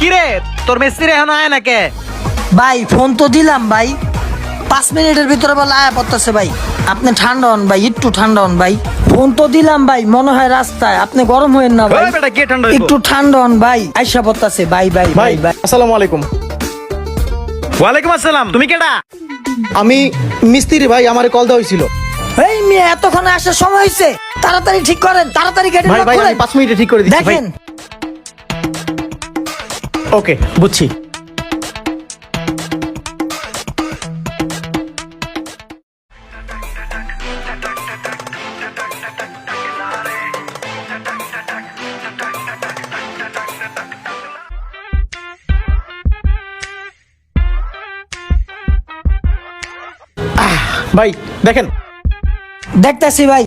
কিরে তোর মিস্ত্রি এখন আয় না কে? ভাই ফোন তো দিলাম ভাই, 5 মিনিটের ভিতরে বলে আয়া পড়তেছে ভাই। আপনি ঠান্ডা হন ভাই, একটু ঠান্ডা হন ভাই। ফোন তো দিলাম ভাই, মনে হয় রাস্তায়। আপনি গরম হইেন না ভাই, ওই বেটা কে ঠান্ডা হইবো? একটু ঠান্ডা হন ভাই। আইসা পড়তেছে ভাই ভাই ভাই ভাই। আসসালামু আলাইকুম। ওয়ালাইকুম আসসালাম। তুমি কেডা? আমি মিস্ত্রি ভাই, আমারে কল দেওয়া হয়েছিল। এই মেয়ে এতক্ষণে আসার সময় হয়েছে, তাড়াতাড়ি ঠিক করেন, তাড়াতাড়ি গেটের ভাই লক ভাই আমি খুলেন। 5 মিনিটে ঠিক করে দিচ্ছি ভাই। দেখেন ওকে, বুঝছি। ভাই দেখেন, দেখতেছি ভাই।